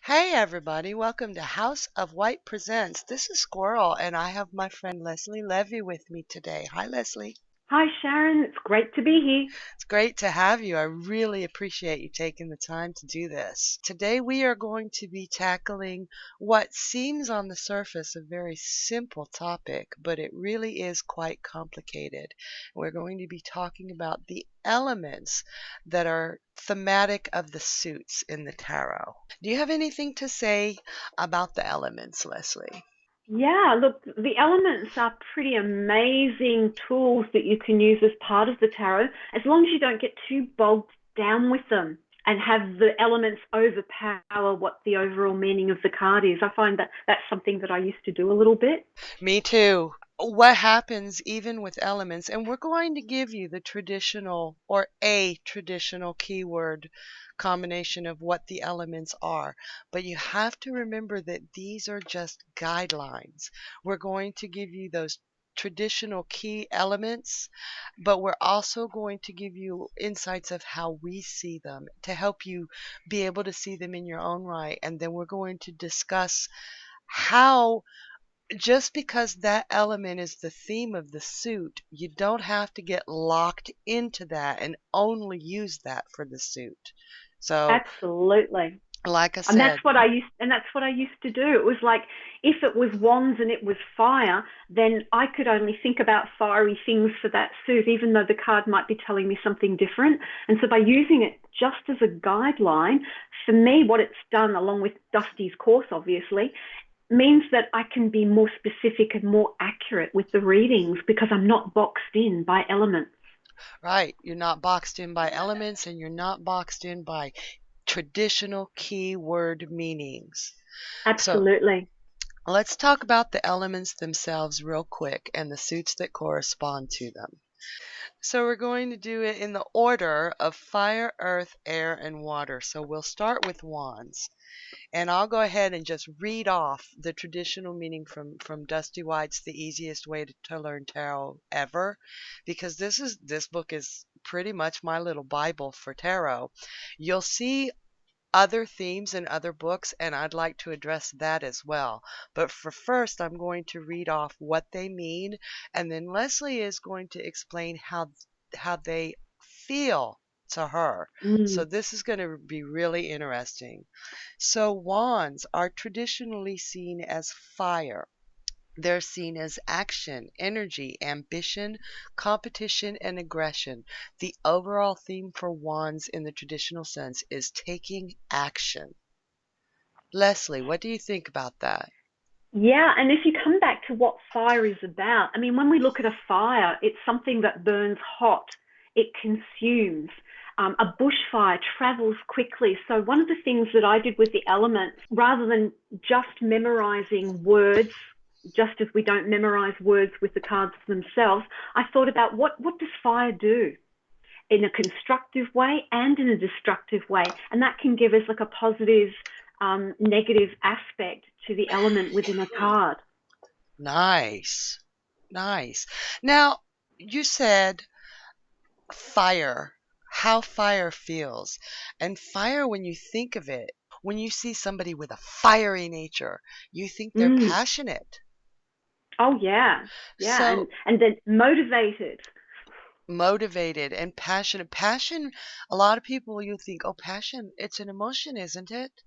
Hey everybody, welcome to House of White Presents. This is Squirrel and I have my friend Leslie Levy with me today. Hi Leslie. Hi, Sharon. It's great to be here. It's great to have you. I really appreciate you taking the time to do this. Today we are going to be tackling what seems on the surface a very simple topic, but it really is quite complicated. We're going to be talking about the elements that are thematic of the suits in the tarot. Do you have anything to say about the elements, Leslie? Yeah, look, the elements are pretty amazing tools that you can use as part of the tarot, as long as you don't get too bogged down with them and have the elements overpower what the overall meaning of the card is. I find that that's something that I used to do a little bit. Me too. What happens even with elements, and we're going to give you the traditional or a traditional keyword combination of what the elements are, but you have to remember that these are just guidelines. We're going to give you those traditional key elements, but we're also going to give you insights of how we see them to help you be able to see them in your own right, and then we're going to discuss how just because that element is the theme of the suit, you don't have to get locked into that and only use that for the suit. So, Absolutely. like I And that's said, what I used to do. It was like if it was wands and it was fire, then I could only think about fiery things for that suit, even though the card might be telling me something different. And so by using it just as a guideline, for me, what it's done, along with Dusty's course, obviously, means that I can be more specific and more accurate with the readings because I'm not boxed in by elements. right, you're not boxed in by elements and you're not boxed in by traditional keyword meanings. So, Absolutely. let's talk about the elements themselves real quick and the suits that correspond to them. So we're going to do it in the order of fire, earth, air, and water. So we'll start with wands. And I'll go ahead and just read off the traditional meaning from Dusty White's The Easiest Way to Learn Tarot Ever, because this book is pretty much my little Bible for tarot. You'll see other themes in other books, and I'd like to address that as well. But for first, I'm going to read off what they mean, and then Leslie is going to explain how they feel to her. So Mm. this is going to be really interesting. So wands are traditionally seen as fire. They're seen as action, energy, ambition, competition, and aggression. The overall theme for wands in the traditional sense is taking action. Leslie, what do you think about that? Yeah, and if you come back to what fire is about, I mean, when we look at a fire, it's something that burns hot, it consumes. A bushfire travels quickly. So, one of the things that I did with the elements, rather than just memorizing words, just as we don't memorize words with the cards themselves, I thought about what does fire do in a constructive way and in a destructive way, and that can give us like a positive, negative aspect to the element within a card. Nice. Nice. Now, you said fire, how fire feels. And fire, when you think of it, when you see somebody with a fiery nature, you think they're Mm. passionate. Oh yeah, yeah, So and then motivated. motivated and passionate. Passion, a lot of people you think, oh, passion, it's an emotion, isn't it?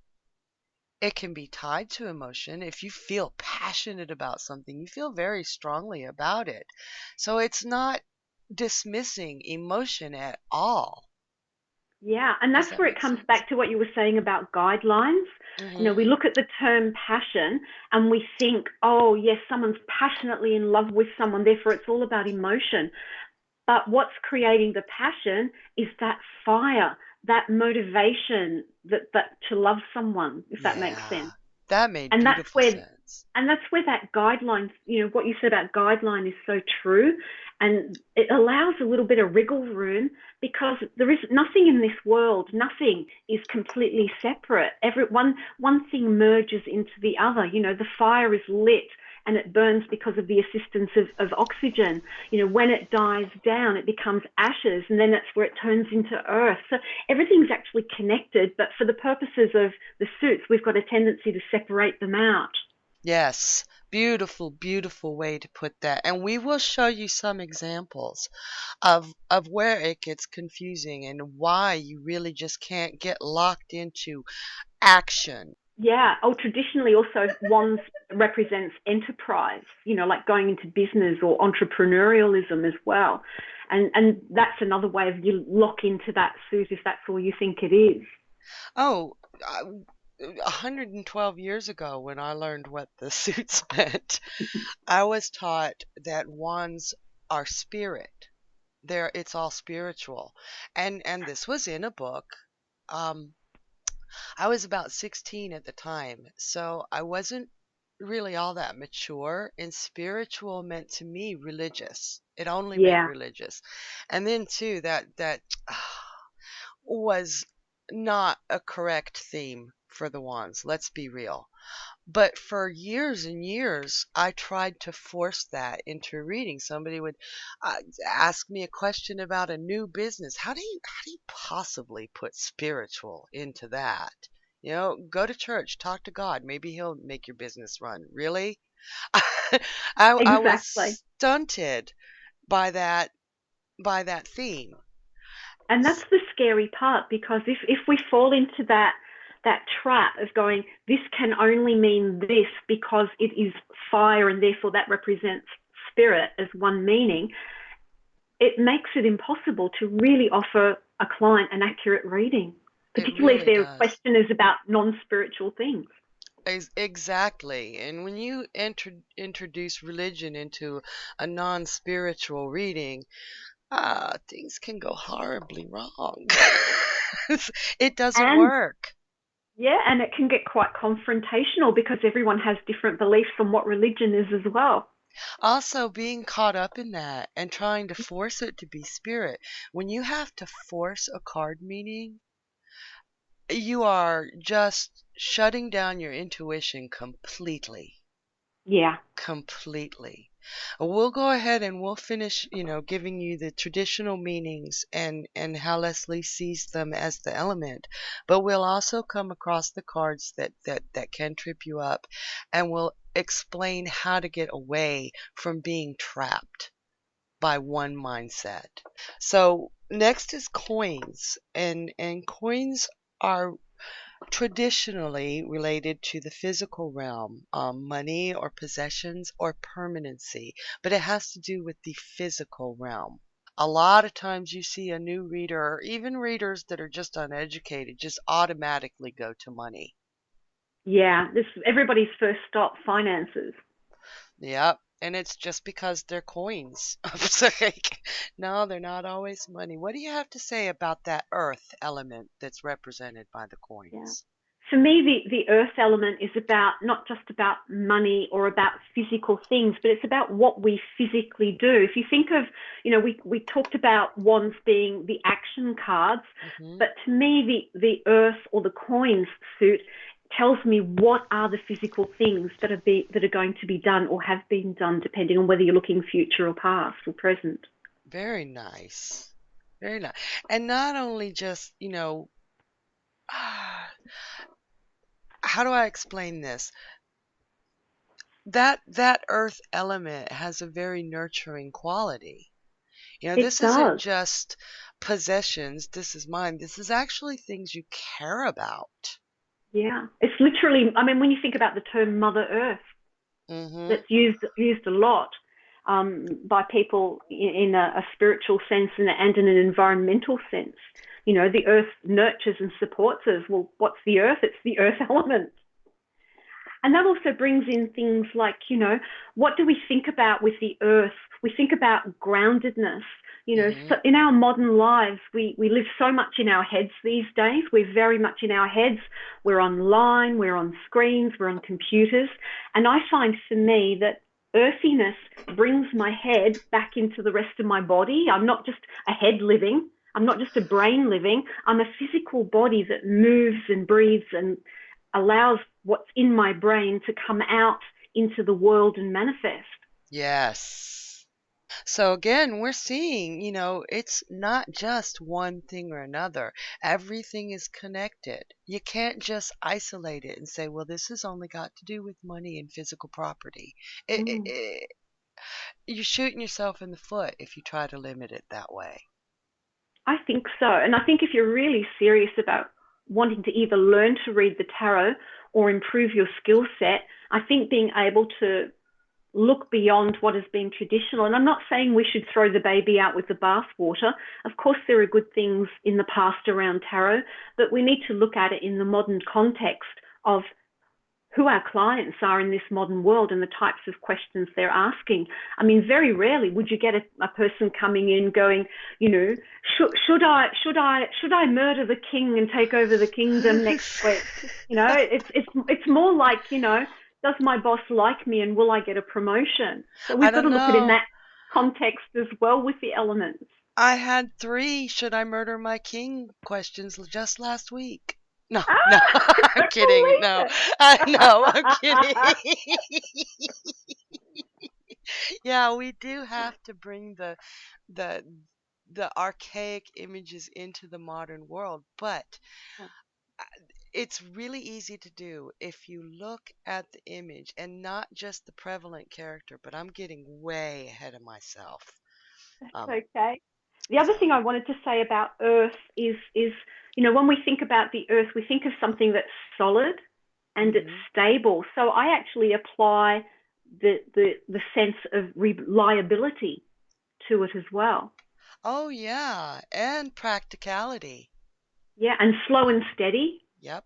It can be tied to emotion. If you feel passionate about something, you feel very strongly about it. So it's not dismissing emotion at all. Yeah, and Does that's that where it make comes sense? back to what you were saying about guidelines. Hmm. We look at the term passion and we think, oh, yes, someone's passionately in love with someone, therefore it's all about emotion. But what's creating the passion is that fire, that motivation that to love someone, if that makes Yeah, sense. that made And that's beautiful where sense. that guideline, what you said about guideline is so true. And it allows a little bit of wriggle room because there is nothing in this world, nothing is completely separate. One thing merges into the other. The fire is lit and it burns because of the assistance of oxygen. When it dies down, it becomes ashes, and then that's where it turns into earth. So everything's actually connected, but for the purposes of the suits, we've got a tendency to separate them out. Yes, beautiful, beautiful way to put that. And we will show you some examples of where it gets confusing and why you really just can't get locked into action. Yeah. Oh, traditionally also wands represents enterprise, like going into business or entrepreneurialism as well. And that's another way of you lock into that suit if that's all you think it is. Oh, 112 years ago when I learned what the suits meant, I was taught that wands are spirit. It's all spiritual. And this was in a book. Um, I was about 16 at the time, so I wasn't really all that mature, and spiritual meant to me religious. It only meant Yeah. religious. And then too that was not a correct theme for the wands, let's be real. But for years and years, I tried to force that into reading. Somebody would ask me a question about a new business. How do you possibly put spiritual into that? Go to church, talk to God. Maybe he'll make your business run. Really? I was Exactly. stunted by that theme. And that's the scary part, because if we fall into that trap of going, this can only mean this because it is fire and therefore that represents spirit as one meaning, it makes it impossible to really offer a client an accurate reading, It particularly if really their does. question is about non-spiritual things. Exactly. And when you introduce religion into a non-spiritual reading, things can go horribly wrong. It doesn't And work. yeah, and it can get quite confrontational because everyone has different beliefs on what religion is as well. Also, being caught up in that and trying to force it to be spirit. When you have to force a card meaning, you are just shutting down your intuition completely. Yeah. Completely. We'll go ahead and we'll finish, giving you the traditional meanings and how Leslie sees them as the element. But we'll also come across the cards that can trip you up, and we'll explain how to get away from being trapped by one mindset. So next is coins, and coins are traditionally related to the physical realm, money or possessions or permanency, but it has to do with the physical realm. A lot of times you see a new reader, or even readers that are just uneducated, just automatically go to money. Yeah, this everybody's first stop, finances. Yep. And it's just because they're coins. It's like, no, they're not always money. What do you have to say about that earth element that's represented by the Yeah. coins? For me, the earth element is about not just about money or about physical things, but it's about what we physically do. If you think of, we talked about wands being the action cards, Hmm. but to me, the earth or the coins suit tells me what are the physical things that are going to be done or have been done, depending on whether you're looking future or past or present. Very nice. Very nice. And not only just, how do I explain this? That earth element has a very nurturing quality. It This isn't does. just possessions, this is mine. This is actually things you care about. Yeah. It's literally, I mean, when you think about the term Mother Earth, Hmm. that's used a lot by people in a spiritual sense and in an environmental sense. The earth nurtures and supports us. Well, what's the earth? It's the earth element. And that also brings in things like, what do we think about with the earth? We think about groundedness. So Hmm. in our modern lives, we live so much in our heads these days. We're very much in our heads. We're online, we're on screens, we're on computers. And I find for me that earthiness brings my head back into the rest of my body. I'm not just a head living. I'm not just a brain living. I'm a physical body that moves and breathes and allows what's in my brain to come out into the world and manifest. Yes. So again, we're seeing, it's not just one thing or another. Everything is connected. You can't just isolate it and say, well, this has only got to do with money and physical property. Mm. You're shooting yourself in the foot if you try to limit it that way. I think so. And I think if you're really serious about wanting to either learn to read the tarot or improve your skill set, I think being able to look beyond what has been traditional. And I'm not saying we should throw the baby out with the bathwater. Of course, there are good things in the past around tarot, but we need to look at it in the modern context of who our clients are in this modern world and the types of questions they're asking. I mean, very rarely would you get a person coming in going, should I murder the king and take over the kingdom next week? It's more like, does my boss like me and will I get a promotion? So I we've got to don't look at it in know. that context as well with the elements. I had three should I murder my king questions just last week. No, no, Ah, I I'm don't kidding. believe No, it. I know, I'm kidding. Yeah, we do have to bring the the archaic images into the modern world, but it's really easy to do if you look at the image and not just the prevalent character, but I'm getting way ahead of myself. Um, Okay. The other so, thing I wanted to say about Earth is when we think about the Earth, we think of something that's solid and it's mhm. stable. So I actually apply the sense of reliability to it as well. Oh yeah, and practicality. Yeah, and slow and steady. Yep,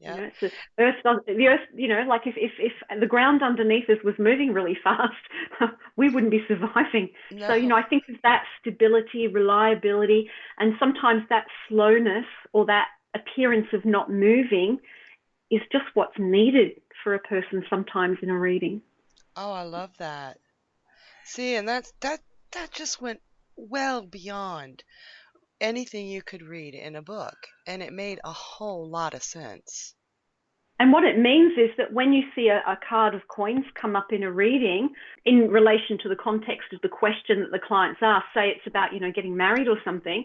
yep. So Earth does the Earth. Like if the ground underneath us was moving really fast, we wouldn't be surviving. So No. I think of that stability, reliability, and sometimes that slowness or that appearance of not moving is just what's needed for a person sometimes in a reading. Oh, I love that. See, and that just went well beyond anything you could read in a book, and it made a whole lot of sense. And what it means is that when you see a card of coins come up in a reading in relation to the context of the question that the client's asked, say it's about, getting married or something,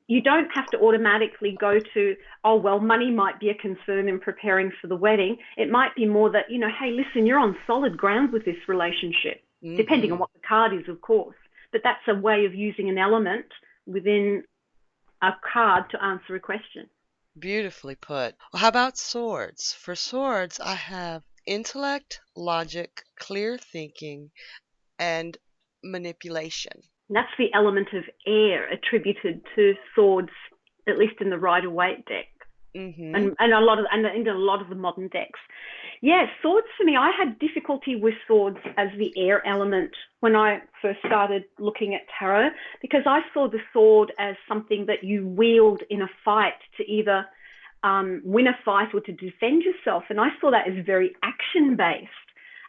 you don't have to automatically go to, oh, well, money might be a concern in preparing for the wedding. It might be more that, hey, listen, you're on solid ground with this relationship, depending on Mm-hmm. what the card is, of course. But that's a way of using an element within a card to answer a question. Beautifully put. Well, how about swords? For swords, I have intellect, logic, clear thinking, and manipulation. And that's the element of air attributed to swords, at least in the Rider Waite deck. Mm-hmm. And in a lot of the modern decks. Yeah, swords for me, I had difficulty with swords as the air element when I first started looking at tarot because I saw the sword as something that you wield in a fight to either win a fight or to defend yourself. And I saw that as very action based.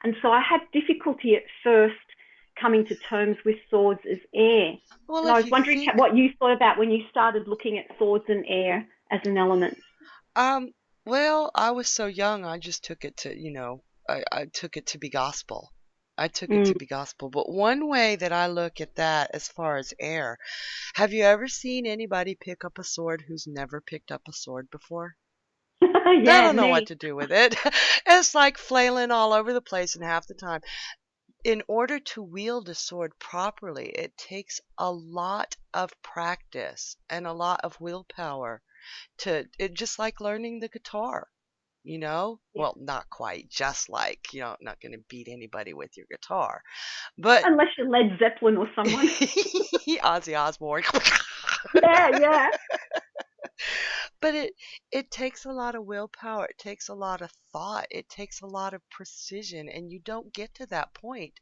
And so I had difficulty at first coming to terms with swords as air. Well, And I if was you wondering think, what you thought about when you started looking at swords and air as an element. um, well, I was so young, I just took it to, I took it to be gospel. I took it Mm. to be gospel. But one way that I look at that as far as air, have you ever seen anybody pick up a sword who's never picked up a sword before? They Yeah, don't know what me. to do with it. It's like flailing all over the place, and half the time. In order to wield a sword properly, it takes a lot of practice and a lot of willpower just like learning the guitar, you know? Yeah. Well, not quite just like, not going to beat anybody with your guitar, but Unless you're Led Zeppelin or someone. Ozzy Osbourne. Yeah, yeah. But it takes a lot of willpower, it takes a lot of thought, it takes a lot of precision, and you don't get to that point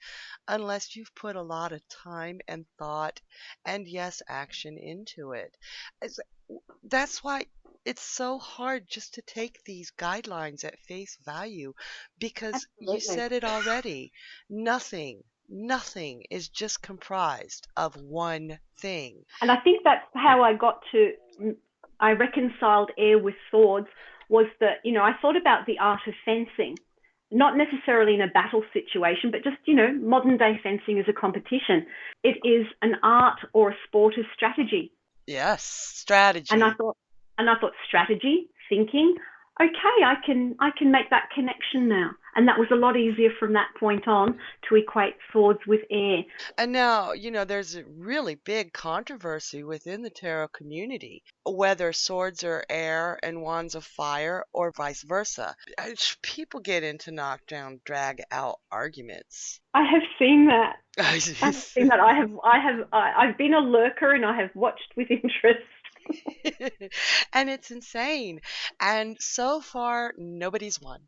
unless you've put a lot of time and thought and yes, action into it. It's, that's why it's so hard just to take these guidelines at face value because you Absolutely. said it already. Nothing is just comprised of one thing. And I think that's how I reconciled air with swords was that, I thought about the art of fencing. not necessarily in a battle situation, but just, modern day fencing as a competition. It is an art or a sport of strategy. Yes, And I strategy. thought, strategy, thinking, okay, I can make that connection now. And that was a lot easier from that point on to equate swords with air. And now, there's a really big controversy within the tarot community, whether swords are air and wands of fire or vice versa. People get into knockdown, drag out arguments. I have seen that. I've seen that. I've been a lurker and I have watched with interest. And it's insane. And so far, nobody's won.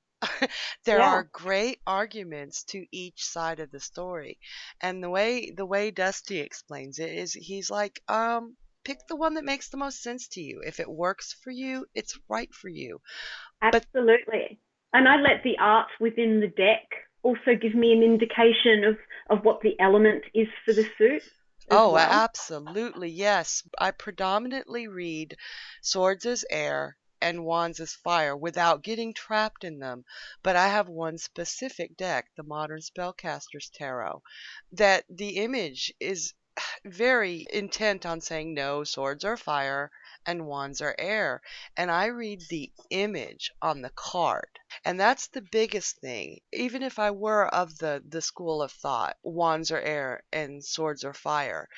There Yeah, are great arguments to each side of the story. And the way Dusty explains it is he's like, pick the one that makes the most sense to you. If it works for you, it's right for you. But absolutely. And I let the art within the deck also give me an indication of what the element is for the suit as oh, well. absolutely, yes. I predominantly read swords as air and wands as fire without getting trapped in them. But I have one specific deck, the Modern Spellcaster's Tarot, that the image is very intent on saying no, swords are fire and wands are air. And I read the image on the card. And that's the biggest thing. Even if I were of the school of thought, wands are air and swords are fire,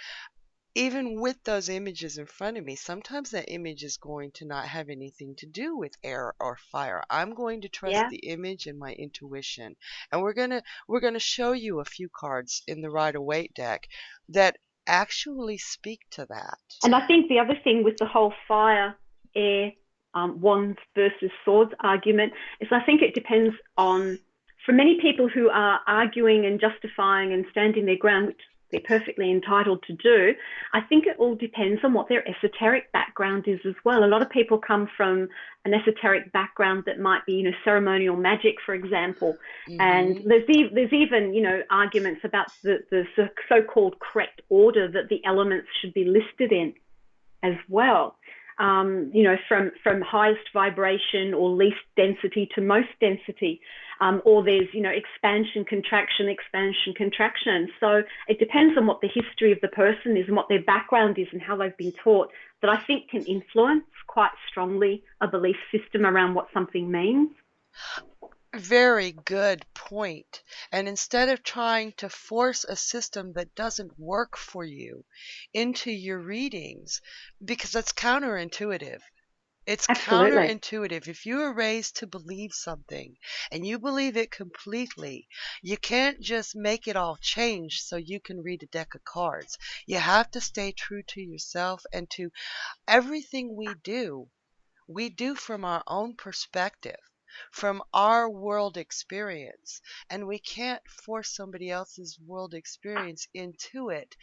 even with those images in front of me, sometimes that image is going to not have anything to do with air or fire. I'm going to trust Yeah. the image and my intuition. And we're gonna show you a few cards in the Rider-Waite deck that actually speak to that. And I think the other thing with the whole fire, air, wands versus swords argument is I think it depends on, for many people who are arguing and justifying and standing their ground, which they're perfectly entitled to do, I think it all depends on what their esoteric background is as well. A lot of people come from an esoteric background that might be, ceremonial magic, for example. And Hmm. there's even, arguments about the so-called correct order that the elements should be listed in as well. From highest vibration or least density to most density. Or there's, expansion, contraction. So it depends on what the history of the person is and what their background is and how they've been taught, that I think can influence quite strongly a belief system around what something means. Very good point. And instead of trying to force a system that doesn't work for you into your readings, because that's counterintuitive. It's Absolutely. counterintuitive. If you are raised to believe something and you believe it completely, you can't just make it all change so you can read a deck of cards. You have to stay true to yourself and to everything we do from our own perspective, from our world experience, and we can't force somebody else's world experience into it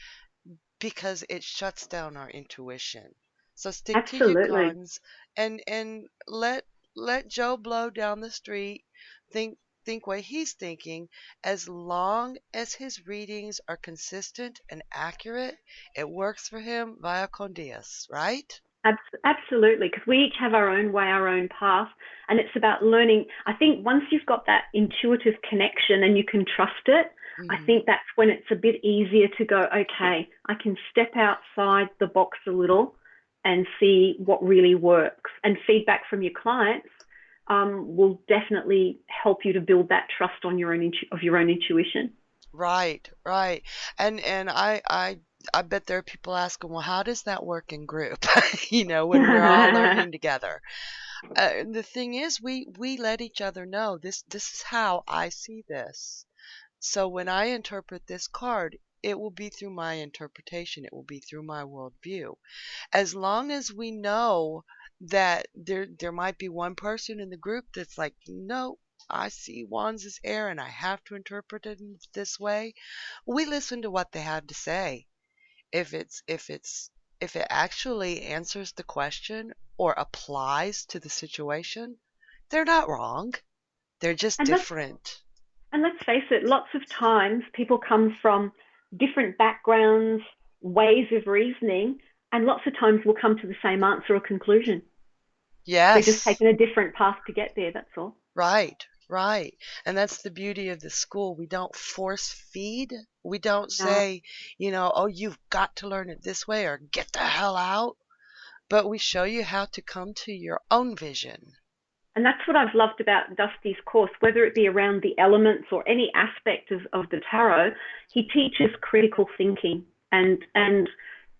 because it shuts down our intuition. So stick to your Absolutely. guns and let Joe Blow down the street think think what he's thinking. As long as his readings are consistent and accurate, it works for him via con Dios, right? Absolutely, because we each have our own way, our own path, and it's about learning. I think once you've got that intuitive connection and you can trust it, I Hmm. think that's when it's a bit easier to go, okay, I can step outside the box a little and see what really works. And feedback from your clients will definitely help you to build that trust on your own intuition. Right, right. And I bet there are people asking, well, how does that work in group? When we're all learning together. The thing is, we let each other know this is how I see this. So when I interpret this card, it will be through my interpretation. It will be through my worldview. As long as we know that there might be one person in the group that's like, no, I see wands as air and I have to interpret it in this way. We listen to what they have to say. If it actually answers the question or applies to the situation, they're not wrong. They're just and let's different. And let's face it, lots of times people come from different backgrounds, ways of reasoning, and lots of times will come to the same answer or conclusion. They've just Yes. taken a different path to get there, that's all. Right, Right. And that's the beauty of the school. We don't force feed. We don't No. say, oh, you've got to learn it this way or get the hell out. But we show you how to come to your own vision. And that's what I've loved about Dusty's course, whether it be around the elements or any aspect of the tarot. He teaches critical thinking and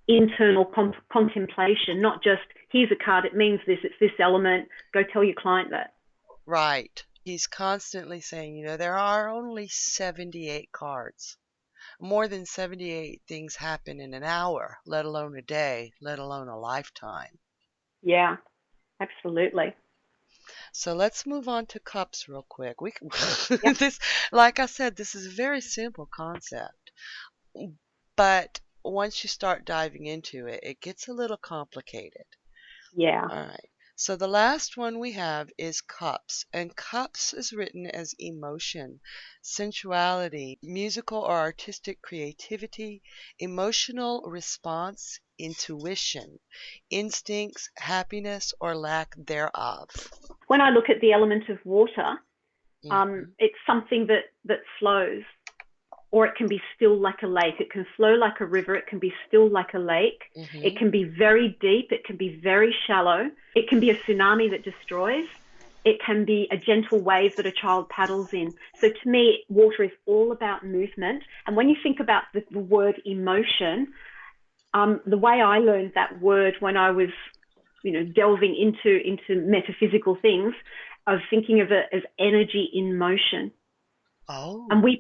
internal contemplation, not just here's a card, it means this, it's this element, go tell your client that. Right. He's constantly saying, there are only 78 cards. More than 78 things happen in an hour, let alone a day, let alone a lifetime. Yeah, absolutely. So let's move on to cups real quick. We can, Yep. this, like I said, this is a very simple concept, but once you start diving into it, it gets a little complicated. Yeah. All right. So the last one we have is cups, and cups is written as emotion, sensuality, musical or artistic creativity, emotional response, intuition, instincts, happiness or lack thereof. When I look at the element of water, Hmm. it's something that flows, or it can be still like a lake. It can flow like a river. It can be still like a lake. It Hmm. can be very deep. It can be very shallow. It can be a tsunami that destroys. It can be a gentle wave that a child paddles in. So to me, water is all about movement. And when you think about the word emotion, the way I learned that word when I was, delving into metaphysical things, of thinking of it as energy in motion. And Oh. we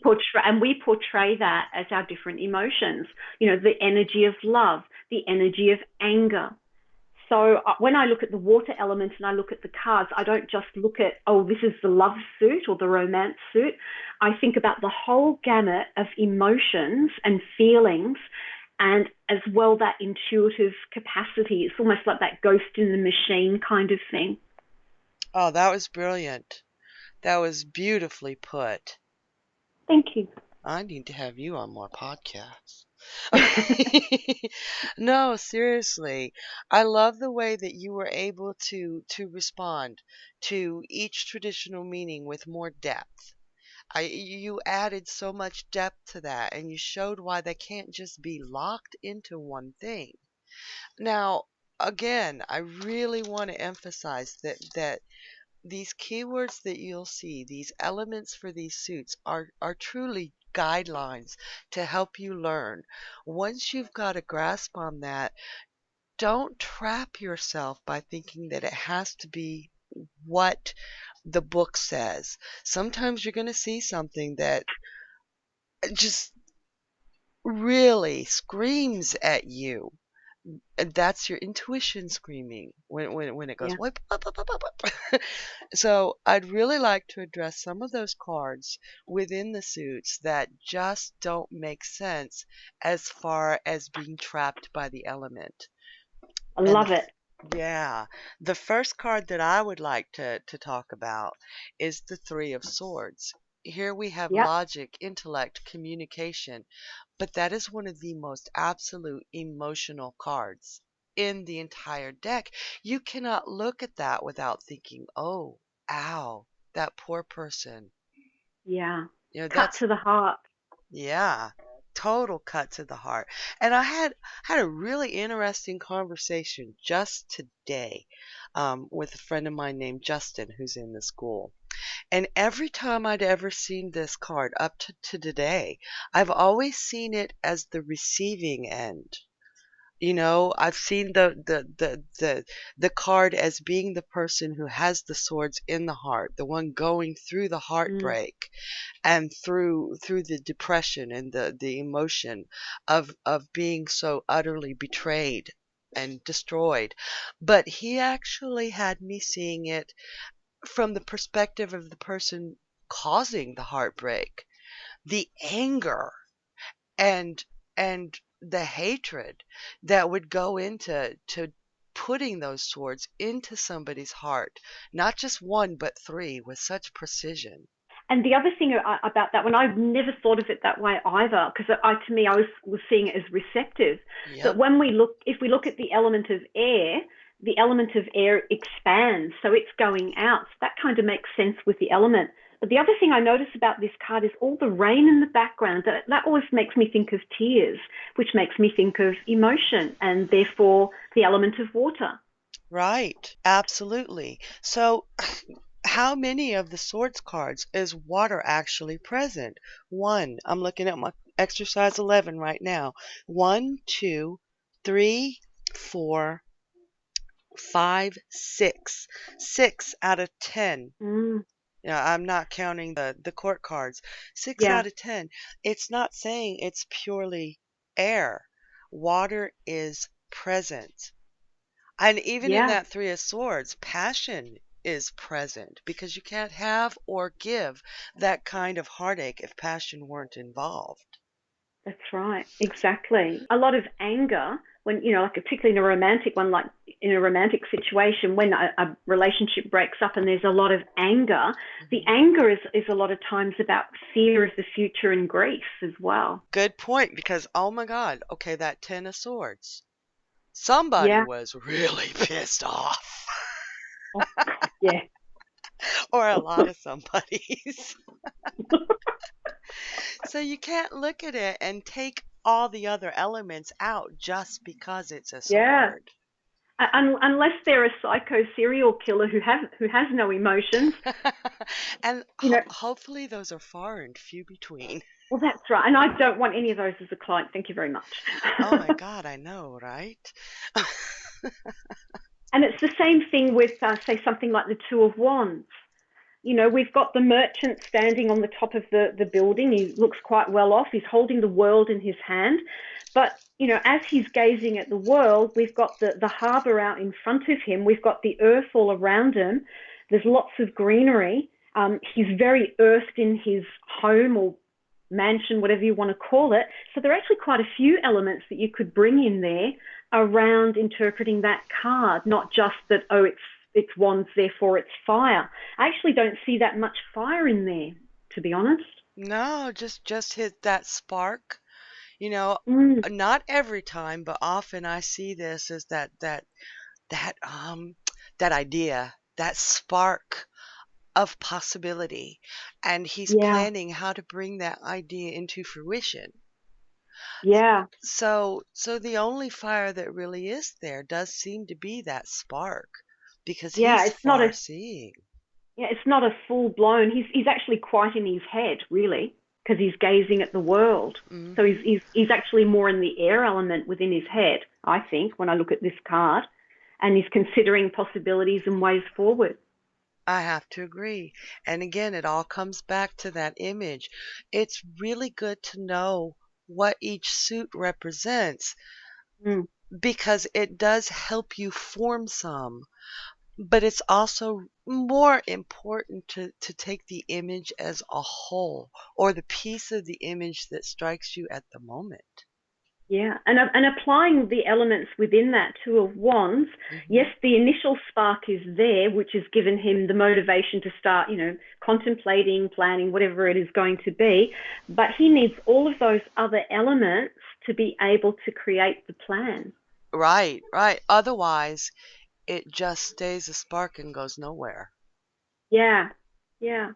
portray that as our different emotions, the energy of love, the energy of anger. So when I look at the water elements and I look at the cards, I don't just look at, oh, this is the love suit or the romance suit. I think about the whole gamut of emotions and feelings, and as well that intuitive capacity. It's almost like that ghost in the machine kind of thing. Oh, that was brilliant. That was beautifully put. Thank you. I need to have you on more podcasts. No, seriously. I love the way that you were able to respond to each traditional meaning with more depth. You added so much depth to that, and you showed why they can't just be locked into one thing. Now, again, I really want to emphasize that these keywords that you'll see, these elements for these suits are truly guidelines to help you learn. Once you've got a grasp on that, don't trap yourself by thinking that it has to be what the book says. Sometimes you're going to see something that just really screams at you. And that's your intuition screaming when it goes Yeah. whip, whip, whip, whip, whip, whip. So I'd really like to address some of those cards within the suits that just don't make sense as far as being trapped by the element. I And love it. yeah, the first card that I would like to talk about is the Three of Swords. Here we have Yep. logic, intellect, communication, but that is one of the most absolute emotional cards in the entire deck. You cannot look at that without thinking, "Oh, ow, that poor person." Yeah. Cut That's to the heart. yeah, total cut to the heart. And I had a really interesting conversation just today with a friend of mine named Justin, who's in the school. And every time I'd ever seen this card up to today, I've always seen it as the receiving end. I've seen the card as being the person who has the swords in the heart, the one going through the Mm. heartbreak and through the depression and the emotion of being so utterly betrayed and destroyed. But he actually had me seeing it from the perspective of the person causing the heartbreak, the anger and the hatred that would go into putting those swords into somebody's heart, not just one but three, with such precision. And the other thing about that one, I've never thought of it that way either, because to me, I was seeing it as receptive. But Yep. if we look at the element of air, the element of air expands, so it's going out. So that kind of makes sense with the element. But the other thing I notice about this card is all the rain in the background. That always makes me think of tears, which makes me think of emotion and therefore the element of water. Right, absolutely. So, how many of the swords cards is water actually present? One, I'm looking at my exercise 11 right now. One, two, three, four, five, six. 6 out of 10. Mm, I'm not counting the court cards. Six yeah, out of 10. It's not saying it's purely air. Water is present. And even in yeah. that Three of Swords, passion is present because you can't have or give that kind of heartache if passion weren't involved. That's right. Exactly. A lot of anger when, like particularly in a romantic one, like in a romantic situation, when a relationship breaks up and there's a lot of anger, the Mhm. anger is a lot of times about fear of the future and grief as well. Good point because, oh my God, okay, that Ten of Swords. Somebody Yeah. was really pissed off, Oh, God, yeah. or a lot of somebodies. So you can't look at it and take all the other elements out just because it's a Yeah. sword. Unless they're a psycho serial killer who has no emotions, And you know. hopefully those are far and few between. Well, that's right. And I don't want any of those as a client. Thank you very much. Oh my God, I know, right? And it's the same thing with, say, something like the Two of Wands. We've got the merchant standing on the top of the building. He looks quite well off. He's holding the world in his hand. But, as he's gazing at the world, we've got the harbour out in front of him. We've got the earth all around him. There's lots of greenery. He's very earthed in his home or mansion, whatever you want to call it. So there are actually quite a few elements that you could bring in there around interpreting that card, not just that, oh, it's wands, therefore it's fire. I actually don't see that much fire in there, to be honest. No, just hit that spark. You know, Mm, not every time, but often I see this as that that idea, that spark of possibility, and he's yeah, planning how to bring that idea into fruition. yeah, So the only fire that really is there does seem to be that spark because yeah. he's It's not far a seeing. yeah, it's not a full blown. He's actually quite in his head, really, because he's gazing at the world. So he's, Hmm. he's he's actually more in the air element within his head, I think, when I look at this card, and he's considering possibilities and ways forward. I have to agree. And again, it all comes back to that image. It's really good to know what each suit represents Mm, because it does help you form some. But it's also more important to take the image as a whole or the piece of the image that strikes you at the moment. yeah, and applying the elements within that Two of Wands. Yes, Hmm. the initial spark is there, which has given him the motivation to start, contemplating, planning, whatever it is going to be. But he needs all of those other elements to be able to create the plan. Right, right. Otherwise, it just stays a spark and goes nowhere. Yeah, yeah.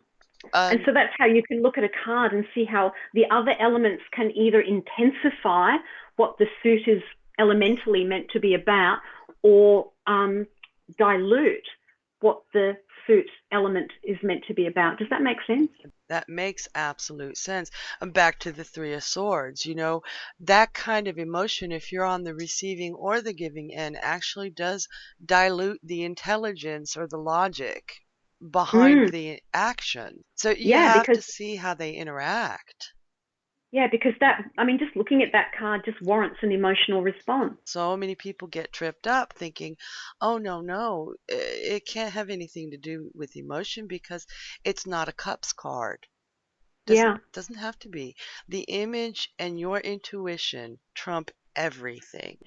And Um, so that's how you can look at a card and see how the other elements can either intensify what the suit is elementally meant to be about, or dilute what the suit element is meant to be about. Does that make sense? that makes absolute sense. And back to the Three of Swords, that kind of emotion, if you're on the receiving or the giving end, actually does dilute the intelligence or the logic behind Mm, the action. So you yeah, have because to see how they interact. just looking at that card just warrants an emotional response. So many people get tripped up thinking, oh, no, no, it can't have anything to do with emotion because it's not a cups card. Doesn't Yeah, doesn't have to be. The image and your intuition trump everything.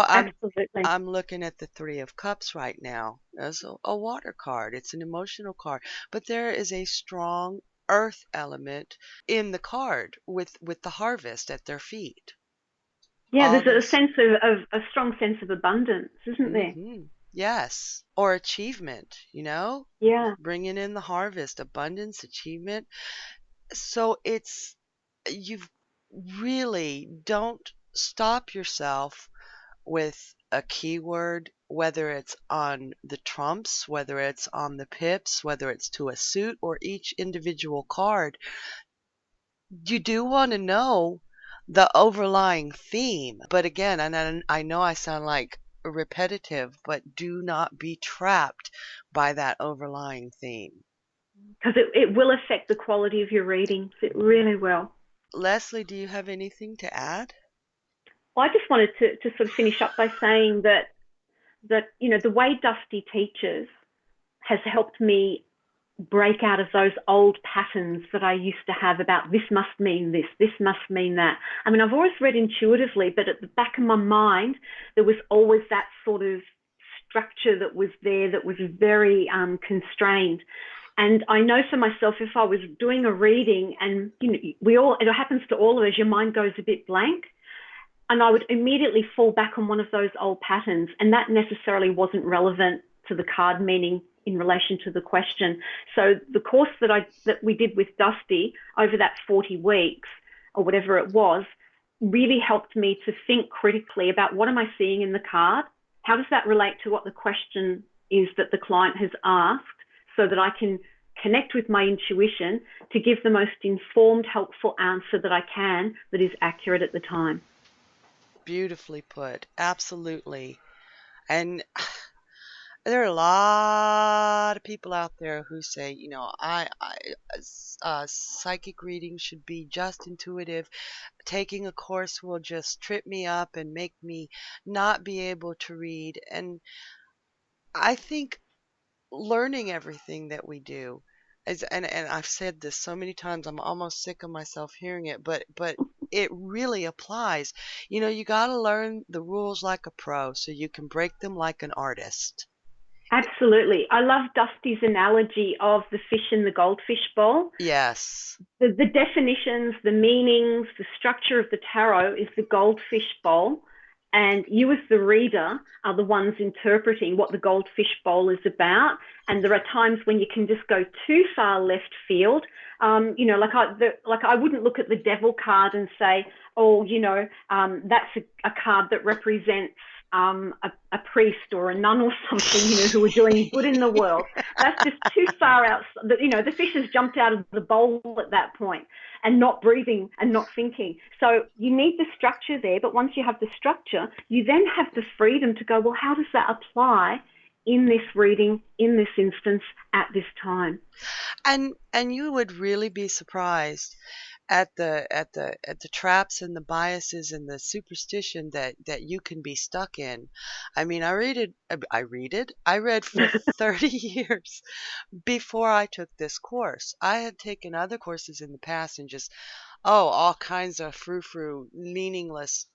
absolutely. I'm looking at the Three of Cups right now as a water card. It's an emotional card, but there is a strong earth element in the card with the harvest at their feet. Yeah, All there's a those. sense of a strong sense of abundance, isn't there? Hmm. Yes. Or achievement, you know? Yeah. Bringing in the harvest, abundance, achievement. So you've really don't stop yourself with a keyword, whether it's on the trumps, whether it's on the pips, whether it's to a suit or each individual card. You do want to know the overlying theme. But again, and I know I sound like repetitive, but do not be trapped by that overlying theme. Because it will affect the quality of your readings. It really will. Leslie, do you have anything to add? Well, I just wanted to sort of finish up by saying that the way Dusty teaches has helped me break out of those old patterns that I used to have about this must mean this must mean that. I mean, I've always read intuitively, but at the back of my mind, there was always that sort of structure that was there that was very constrained. And I know for myself, if I was doing a reading and, it happens to all of us, your mind goes a bit blank. And I would immediately fall back on one of those old patterns. And that necessarily wasn't relevant to the card meaning in relation to the question. So the course that we did with Dusty over that 40 weeks or whatever it was really helped me to think critically about what am I seeing in the card? How does that relate to what the question is that the client has asked, so that I can connect with my intuition to give the most informed, helpful answer that I can that is accurate at the time. Beautifully put. Absolutely. And there are a lot of people out there who say, psychic reading should be just intuitive. Taking a course will just trip me up and make me not be able to read. And I think learning everything that we do and I've said this so many times, I'm almost sick of myself hearing it, but it really applies. You got to learn the rules like a pro so you can break them like an artist. Absolutely. I love Dusty's analogy of the fish in the goldfish bowl. Yes. The definitions, the meanings, the structure of the tarot is the goldfish bowl. And you, as the reader, are the ones interpreting what the goldfish bowl is about. And there are times when you can just go too far left field. Like I wouldn't look at the devil card and say, oh, that's a card that represents a priest or a nun or something, who are doing good in the world. That's just too far out. The fish has jumped out of the bowl at that point and not breathing and not thinking. So you need the structure there. But once you have the structure, you then have the freedom to go, well, how does that apply in this reading, in this instance, at this time? And you would really be surprised at the traps and the biases and the superstition that you can be stuck in. I mean, I read for 30 years before I took this course. I had taken other courses in the past and just, all kinds of frou-frou, meaningless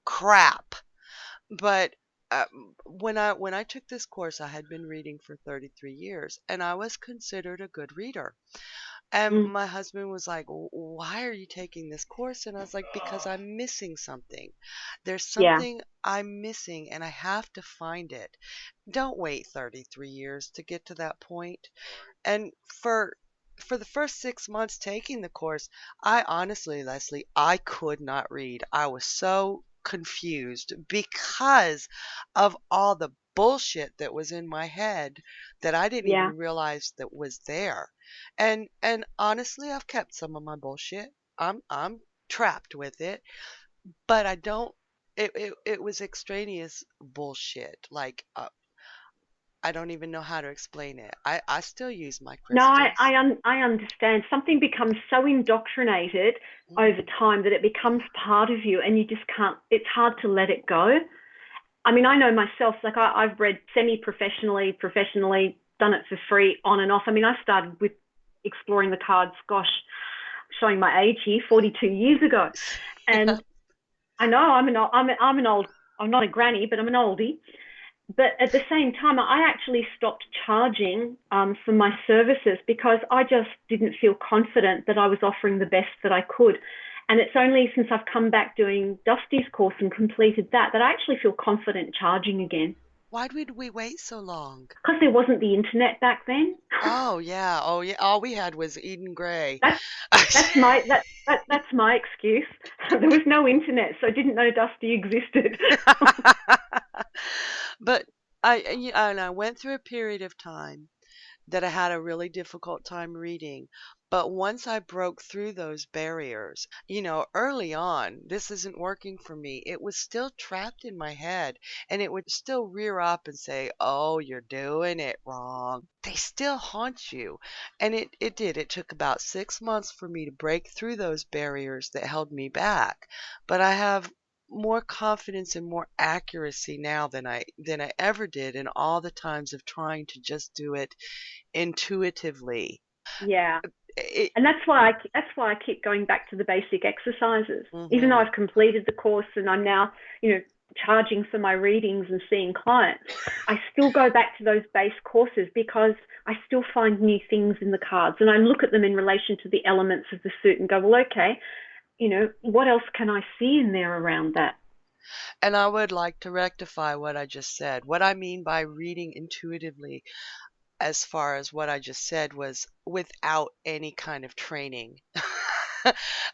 crap. But when I took this course, I had been reading for 33 years, and I was considered a good reader. And Mm, my husband was like, "Why are you taking this course?" And I was like, "Because I'm missing something. There's yeah, something I'm missing, and I have to find it." Don't wait 33 years to get to that point. And for the first 6 months taking the course, I honestly, Leslie, I could not read. I was so confused because of all the bullshit that was in my head that I didn't yeah. even realize that was there. And honestly, I've kept some of my bullshit. I'm trapped with it, but I don't it was extraneous bullshit. Like I don't even know how to explain it. I still use my No, crystals. I understand. Something becomes so indoctrinated over Mhm. time that it becomes part of you, and you just can't. It's hard to let it go. I mean, I know myself. Like I've read semi-professionally, professionally, done it for free, on and off. I mean, I started with exploring the cards. Gosh, showing my age here, 42 years ago, Yeah. and I know I'm an old. I'm not a granny, but I'm an oldie. But at the same time, I actually stopped charging for my services because I just didn't feel confident that I was offering the best that I could. And it's only since I've come back doing Dusty's course and completed that I actually feel confident charging again. Why would we wait so long? Because there wasn't the internet back then. Oh yeah, oh yeah. All we had was Eden Gray. That's that's my excuse. There was no internet, so I didn't know Dusty existed. But and I went through a period of time that I had a really difficult time reading. But once I broke through those barriers, early on, this isn't working for me. It was still trapped in my head and it would still rear up and say, "Oh, you're doing it wrong." They still haunt you. And it did. It took about 6 months for me to break through those barriers that held me back. But I have more confidence and more accuracy now than I ever did in all the times of trying to just do it intuitively. Yeah. It, And that's why I keep going back to the basic exercises. Even though mhm. I've completed the course and I'm now, charging for my readings and seeing clients, I still go back to those base courses because I still find new things in the cards and I look at them in relation to the elements of the suit and go, well, okay, what else can I see in there around that? And I would like to rectify what I just said. What I mean by reading intuitively, as far as what I just said, was without any kind of training.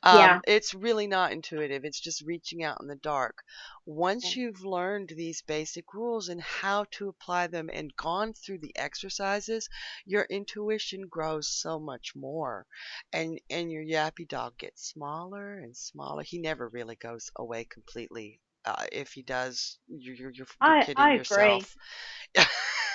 Yeah. It's really not intuitive. It's just reaching out in the dark. Once you've learned these basic rules and how to apply them and gone through the exercises, your intuition grows so much more. And your yappy dog gets smaller and smaller. He never really goes away completely. If he does, you're I kidding agree. yourself.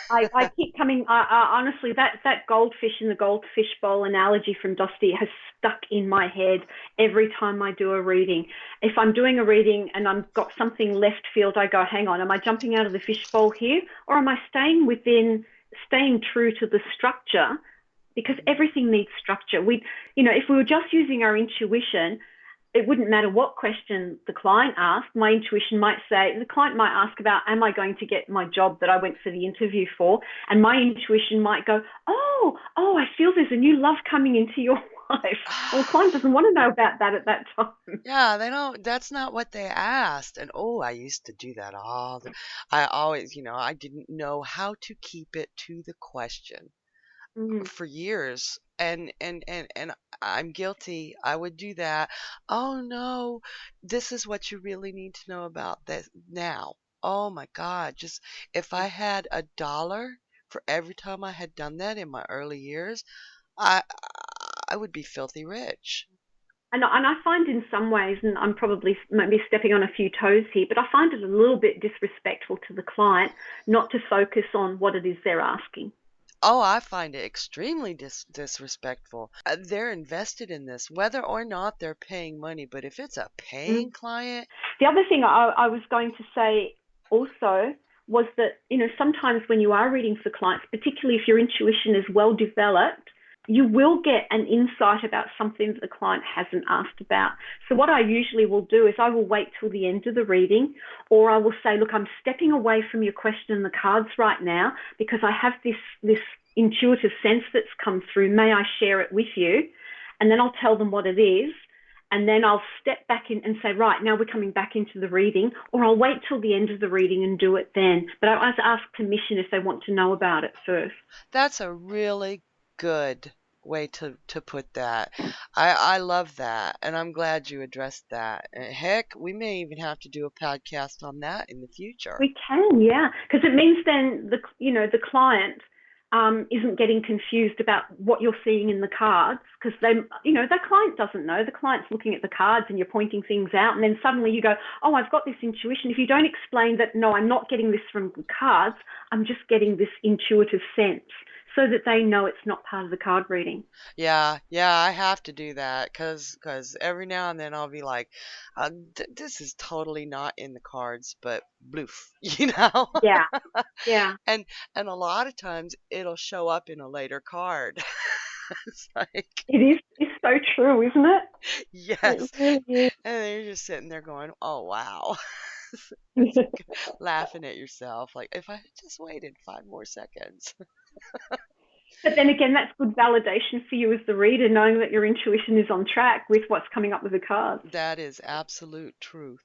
I keep coming. Honestly, that goldfish in the goldfish bowl analogy from Dosti has stuck in my head every time I do a reading. If I'm doing a reading and I've got something left field, I go, hang on, am I jumping out of the fish bowl here, or am I staying true to the structure? Because everything needs structure. If we were just using our intuition, it wouldn't matter what question the client asked. My intuition might say, the client might ask about, am I going to get my job that I went for the interview for? And my intuition might go, I feel there's a new love coming into your life. Well, the client doesn't want to know about that at that time. Yeah, they don't, that's not what they asked. And oh, I used to do that I always, I didn't know how to keep it to the question Mm. for years. And I'm guilty. I would do that. Oh no, this is what you really need to know about this now. Oh my God, just if I had $1 for every time I had done that in my early years, I I would be filthy rich. And I find in some ways, and I'm probably maybe stepping on a few toes here, but I find it a little bit disrespectful to the client not to focus on what it is they're asking. Oh, I find it extremely disrespectful. They're invested in this, whether or not they're paying money. But if it's a Mm. paying client, The other thing I was going to say also was that, sometimes when you are reading for clients, particularly if your intuition is well developed, you will get an insight about something that the client hasn't asked about. So what I usually will do is I will wait till the end of the reading, or I will say, look, I'm stepping away from your question in the cards right now because I have this intuitive sense that's come through. May I share it with you? And then I'll tell them what it is, and then I'll step back in and say, right, now we're coming back into the reading, or I'll wait till the end of the reading and do it then. But I always ask permission if they want to know about it first. that's a really good way to put that. I love that, and I'm glad you addressed that. And heck, we may even have to do a podcast on that in the future. We can, yeah, because it means then the client isn't getting confused about what you're seeing in the cards because the client doesn't know. The client's looking at the cards and you're pointing things out, and then suddenly you go, oh, I've got this intuition. If you don't explain that, no, I'm not getting this from the cards, I'm just getting this intuitive sense, so that they know it's not part of the card reading. Yeah, yeah, I have to do that because every now and then I'll be like, this is totally not in the cards, but bloof, you know? Yeah, yeah. And and a lot of times it'll show up in a later card. It's like, It is. It's so true, isn't it? It yes. really And then you're just sitting there going, oh wow. is. It's like laughing at yourself. Like, if I had just waited 5 more seconds. But then again, that's good validation for you as the reader, knowing that your intuition is on track with what's coming up with the cards. That is absolute truth.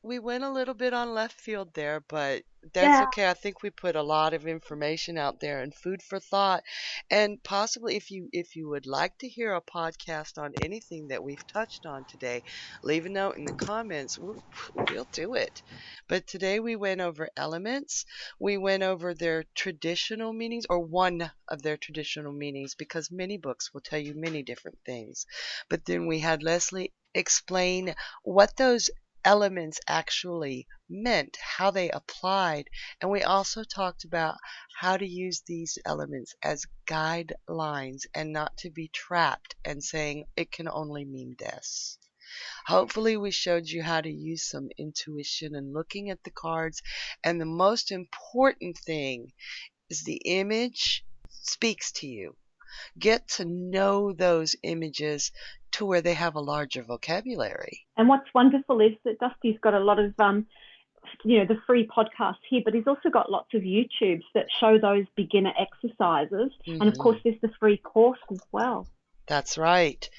we went a little bit on left field there, but that's Yeah. okay. I think we put a lot of information out there and food for thought. And possibly if you would like to hear a podcast on anything that we've touched on today, leave a note in the comments. We'll do it. But today we went over elements. We went over their traditional meanings, or one of their traditional meanings, because many books will tell you many different things. But then we had Leslie explain what those elements actually meant, how they applied, and we also talked about how to use these elements as guidelines and not to be trapped and saying it can only mean this. Hopefully, we showed you how to use some intuition and looking at the cards. And the most important thing is the image speaks to you. Get to know those images to where they have a larger vocabulary. And what's wonderful is that Dusty's got a lot of the free podcast here, but he's also got lots of YouTubes that show those beginner exercises. And of course, there's the free course as well. That's right.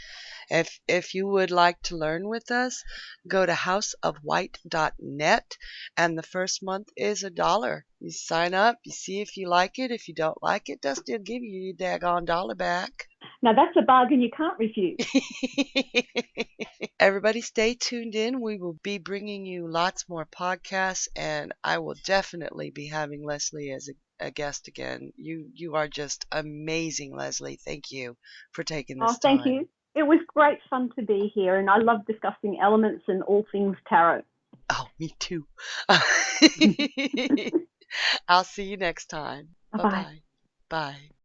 If you would like to learn with us, go to houseofwhite.net, and the first month is $1. You sign up, you see if you like it. If you don't like it, Dusty will give you your daggone dollar back. Now that's a bargain you can't refuse. Everybody stay tuned in. We will be bringing you lots more podcasts, and I will definitely be having Leslie as a guest again. You are just amazing, Leslie. Thank you for taking this time. Thank you. It was great fun to be here, and I love discussing elements and all things tarot. Oh, me too. I'll see you next time. Bye-bye. Bye-bye. Bye.